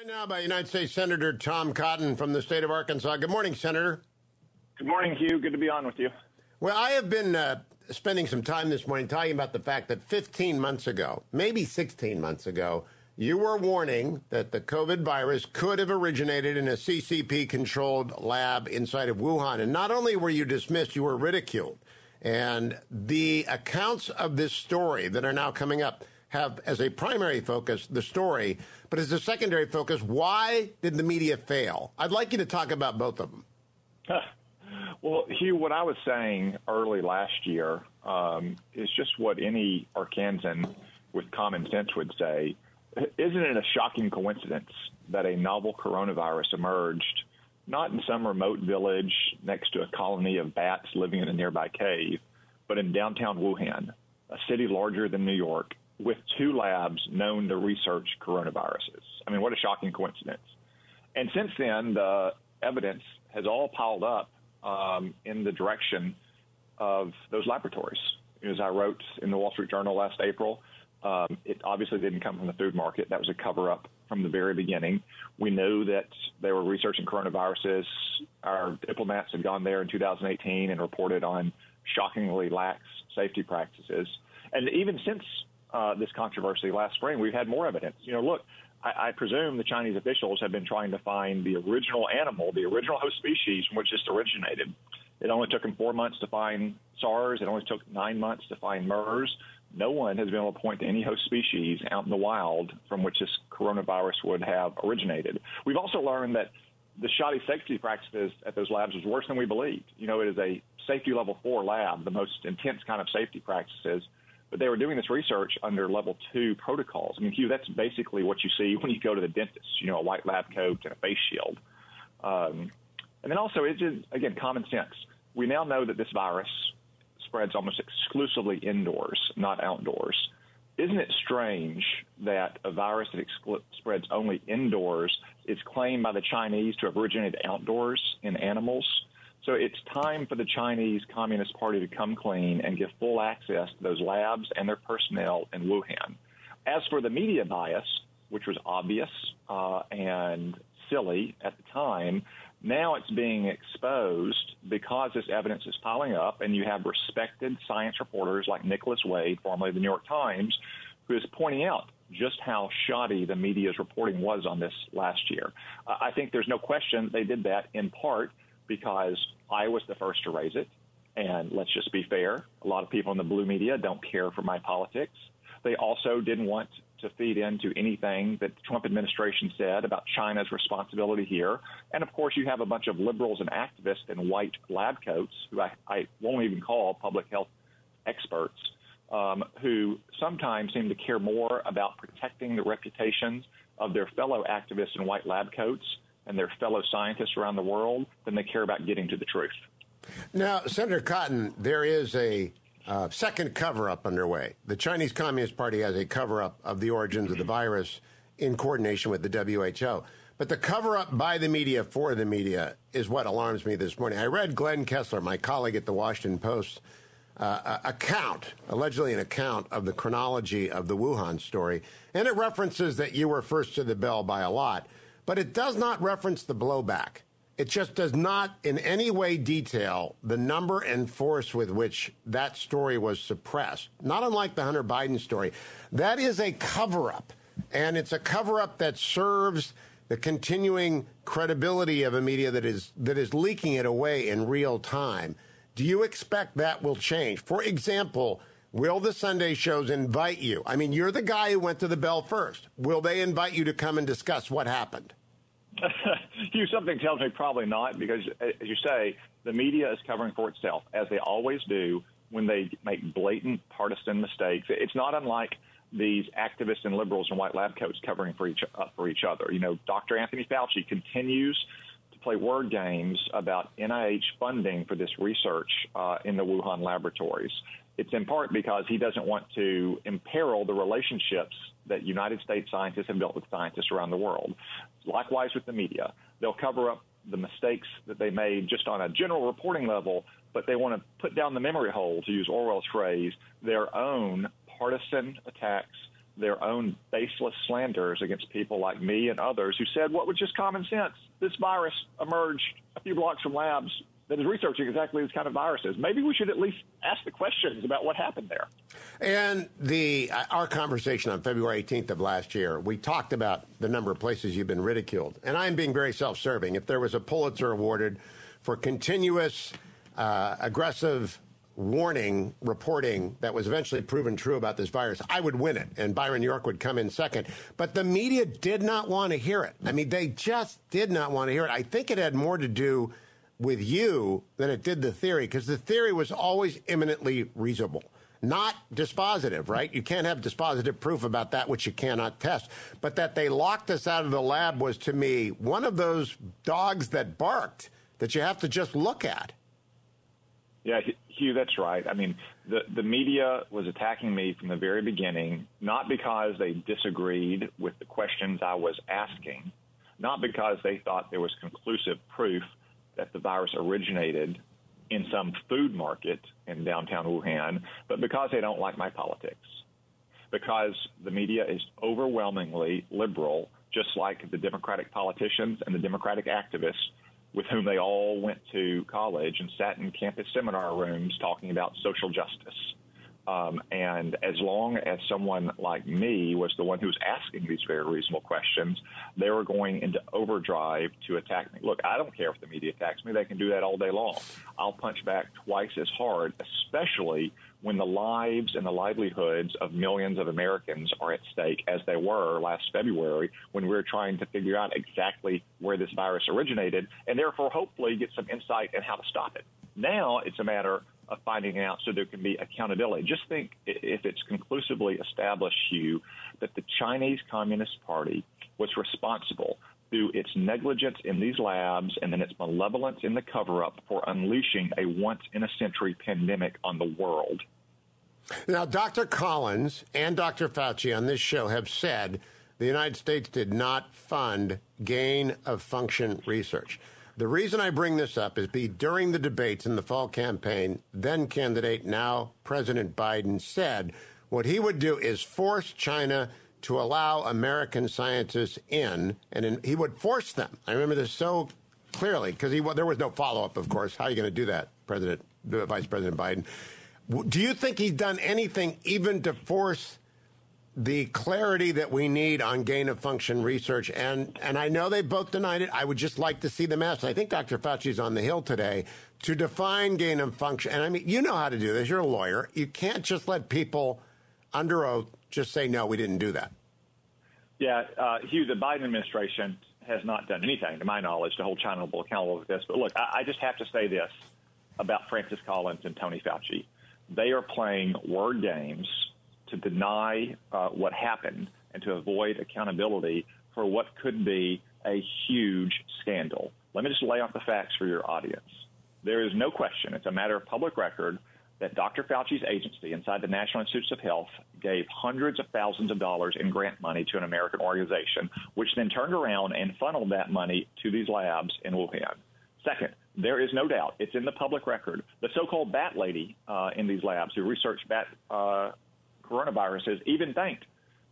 Now by United States Senator Tom Cotton from the state of Arkansas. Good morning, Senator. Good morning, Hugh. Good to be on with you. Well, I have been spending some time this morning talking about the fact that 15 months ago, maybe 16 months ago, you were warning that the COVID virus could have originated in a CCP-controlled lab inside of Wuhan. And not only were you dismissed, you were ridiculed. And the accounts of this story that are now coming up have as a primary focus the story, but as a secondary focus, why did the media fail? I'd like you to talk about both of them. Well, Hugh, what I was saying early last year is just what any Arkansan with common sense would say. Isn't it a shocking coincidence that a novel coronavirus emerged not in some remote village next to a colony of bats living in a nearby cave, but in downtown Wuhan, a city larger than New York, with two labs known to research coronaviruses? I mean, what a shocking coincidence. And since then, the evidence has all piled up in the direction of those laboratories. As I wrote in the Wall Street Journal last April, it obviously didn't come from the food market. That was a cover-up from the very beginning. We knew that they were researching coronaviruses. Our diplomats had gone there in 2018 and reported on shockingly lax safety practices. And even since this controversy last spring, we've had more evidence. Look, I presume the Chinese officials have been trying to find the original animal, the original host species from which this originated. It only took them 4 months to find SARS. It only took 9 months to find MERS. No one has been able to point to any host species out in the wild from which this coronavirus would have originated. We've also learned that the shoddy safety practices at those labs was worse than we believed. It is a safety level 4 lab, the most intense kind of safety practices. But they were doing this research under level 2 protocols. I mean, Hugh, that's basically what you see when you go to the dentist, a white lab coat and a face shield. And then also, it's just, again, common sense. We now know that this virus spreads almost exclusively indoors, not outdoors. Isn't it strange that a virus that spreads only indoors is claimed by the Chinese to have originated outdoors in animals? So it's time for the Chinese Communist Party to come clean and give full access to those labs and their personnel in Wuhan. As for the media bias, which was obvious and silly at the time, now it's being exposed because this evidence is piling up, and you have respected science reporters like Nicholas Wade, formerly of the New York Times, who is pointing out just how shoddy the media's reporting was on this last year. I think there's no question they did that in part because I was the first to raise it. And let's just be fair, a lot of people in the blue media don't care for my politics. They also didn't want to feed into anything that the Trump administration said about China's responsibility here. And, of course, you have a bunch of liberals and activists in white lab coats, who I won't even call public health experts, who sometimes seem to care more about protecting the reputations of their fellow activists in white lab coats and their fellow scientists around the world than they care about getting to the truth. Now, Senator Cotton, there is a second cover-up underway. The Chinese Communist Party has a cover-up of the origins of the virus in coordination with the WHO. But the cover-up by the media for the media is what alarms me this morning. I read Glenn Kessler, my colleague at the Washington Post, allegedly an account of the chronology of the Wuhan story, and it references that you were first to the bell by a lot, but it does not reference the blowback. It just does not in any way detail the number and force with which that story was suppressed, not unlike the Hunter Biden story. That is a cover-up, and it's a cover-up that serves the continuing credibility of a media that is leaking it away in real time. Do you expect that will change? For example, will the Sunday shows invite you? I mean, you're the guy who went to the bell first. Will they invite you to come and discuss what happened? Hugh, something tells me probably not, because, as you say, the media is covering for itself, as they always do when they make blatant partisan mistakes. It's not unlike these activists and liberals in white lab coats covering for each other. Dr. Anthony Fauci continues to play word games about NIH funding for this research in the Wuhan laboratories. It's in part because he doesn't want to imperil the relationships that United States scientists have built with scientists around the world. Likewise with the media. They'll cover up the mistakes that they made just on a general reporting level, but they want to put down the memory hole, to use Orwell's phrase, their own partisan attacks, their own baseless slanders against people like me and others who said what was just common sense. This virus emerged a few blocks from labs that is researching exactly this kind of viruses. Maybe we should at least ask the questions about what happened there. And our conversation on February 18th of last year, we talked about the number of places you've been ridiculed. And I'm being very self-serving. If there was a Pulitzer awarded for continuous, aggressive warning reporting that was eventually proven true about this virus, I would win it, and Byron York would come in second. But the media did not want to hear it. I mean, they just did not want to hear it. I think it had more to do with you than it did the theory, because the theory was always imminently reasonable, not dispositive, right? You can't have dispositive proof about that which you cannot test. But that they locked us out of the lab was, to me, one of those dogs that barked that you have to just look at. Yeah, Hugh, that's right. I mean, the media was attacking me from the very beginning, not because they disagreed with the questions I was asking, not because they thought there was conclusive proof that the virus originated in some food market in downtown Wuhan, but because they don't like my politics. Because the media is overwhelmingly liberal, just like the Democratic politicians and the Democratic activists with whom they all went to college and sat in campus seminar rooms talking about social justice. And as long as someone like me was the one who was asking these very reasonable questions, they were going into overdrive to attack me. Look, I don't care if the media attacks me. They can do that all day long. I'll punch back twice as hard, especially when the lives and the livelihoods of millions of Americans are at stake, as they were last February when we were trying to figure out exactly where this virus originated and therefore hopefully get some insight in how to stop it. Now it's a matter of finding out so there can be accountability. Just think if it's conclusively established, Hugh, that the Chinese Communist Party was responsible through its negligence in these labs and then its malevolence in the cover-up for unleashing a once-in-a-century pandemic on the world. Now, Dr. Collins and Dr. Fauci on this show have said the United States did not fund gain-of-function research. The reason I bring this up is during the debates in the fall campaign, then candidate, now President Biden, said what he would do is force China to allow American scientists in, and he would force them. I remember this so clearly because there was no follow-up, of course. How are you going to do that, Vice President Biden? Do you think he's done anything even to force the clarity that we need on gain-of-function research? And I know they both denied it. I would just like to see them asked. I think Dr. Fauci's on the Hill today to define gain-of-function. And, I mean, you know how to do this. You're a lawyer. You can't just let people under oath just say, no, we didn't do that. Yeah, Hugh, the Biden administration has not done anything, to my knowledge, to hold China accountable with this. But, look, I just have to say this about Francis Collins and Tony Fauci. They are playing word games to deny what happened and to avoid accountability for what could be a huge scandal. Let me just lay out the facts for your audience. There is no question, it's a matter of public record, that Dr. Fauci's agency inside the National Institutes of Health gave hundreds of thousands of dollars in grant money to an American organization, which then turned around and funneled that money to these labs in Wuhan. Second, there is no doubt, it's in the public record, the so-called bat lady in these labs who researched bat coronaviruses even thanked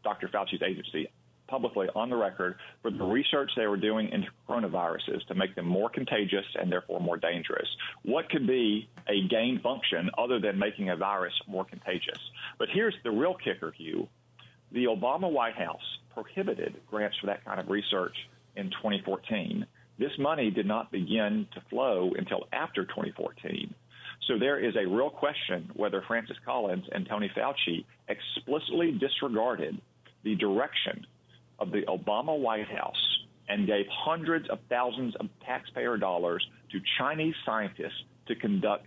Dr. Fauci's agency publicly on the record for the research they were doing into coronaviruses to make them more contagious and therefore more dangerous. What could be a gain function other than making a virus more contagious? But here's the real kicker, Hugh. The Obama White House prohibited grants for that kind of research in 2014. This money did not begin to flow until after 2014. So there is a real question whether Francis Collins and Tony Fauci explicitly disregarded the direction of the Obama White House and gave hundreds of thousands of taxpayer dollars to Chinese scientists to conduct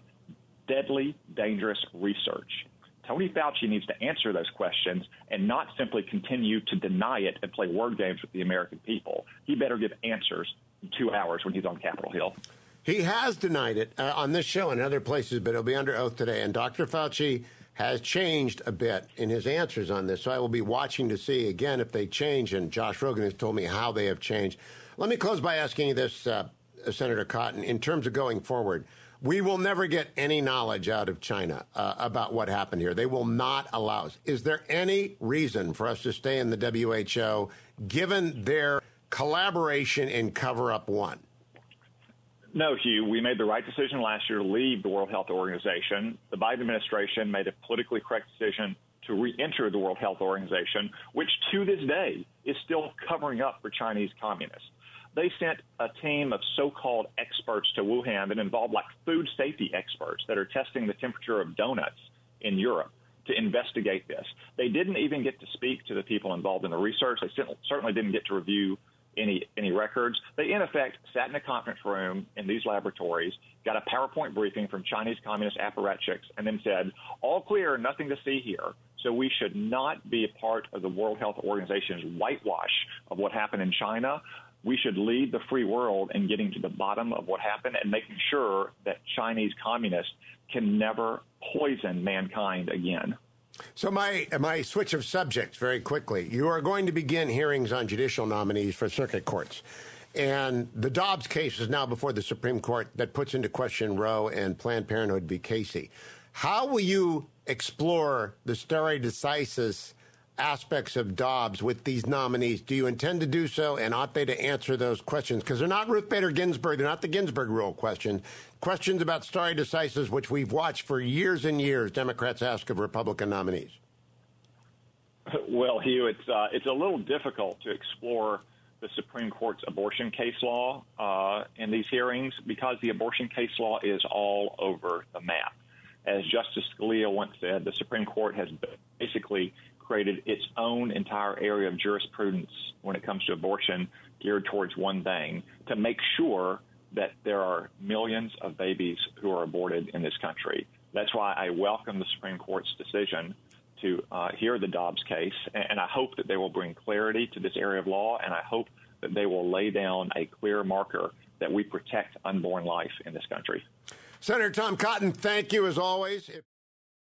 deadly, dangerous research. Tony Fauci needs to answer those questions and not simply continue to deny it and play word games with the American people. He better give answers in 2 hours when he's on Capitol Hill. He has denied it on this show and other places, but he'll be under oath today. And Dr. Fauci has changed a bit in his answers on this, so I will be watching to see, again, if they change. And Josh Rogan has told me how they have changed. Let me close by asking you this, Senator Cotton. In terms of going forward, We will never get any knowledge out of China about what happened here. They will not allow us. Is there any reason for us to stay in the WHO, given their collaboration in Cover-Up 1? No, Hugh, we made the right decision last year to leave the World Health Organization. The Biden administration made a politically correct decision to re-enter the World Health Organization, which to this day is still covering up for Chinese communists. They sent a team of so-called experts to Wuhan that involved like food safety experts that are testing the temperature of donuts in Europe to investigate this. They didn't even get to speak to the people involved in the research. They certainly didn't get to review any records. They, in effect, sat in a conference room in these laboratories, got a PowerPoint briefing from Chinese communist apparatchiks, and then said, all clear, nothing to see here. So we should not be a part of the World Health Organization's whitewash of what happened in China. We should lead the free world in getting to the bottom of what happened and making sure that Chinese communists can never poison mankind again. So my switch of subjects very quickly. You are going to begin hearings on judicial nominees for circuit courts. And the Dobbs case is now before the Supreme Court that puts into question Roe and Planned Parenthood v. Casey. How will you explore the stare decisis aspects of Dobbs with these nominees? Do you intend to do so, and ought they to answer those questions? Because they're not Ruth Bader Ginsburg. They're not the Ginsburg rule questions. Questions about stare decisis, which we've watched for years and years, Democrats ask of Republican nominees. Well, Hugh, it's a little difficult to explore the Supreme Court's abortion case law in these hearings because the abortion case law is all over the map. As Justice Scalia once said, the Supreme Court has basically created its own entire area of jurisprudence when it comes to abortion geared towards one thing, to make sure that there are millions of babies who are aborted in this country. That's why I welcome the Supreme Court's decision to hear the Dobbs case, and I hope that they will bring clarity to this area of law, and I hope that they will lay down a clear marker that we protect unborn life in this country. Senator Tom Cotton, thank you as always.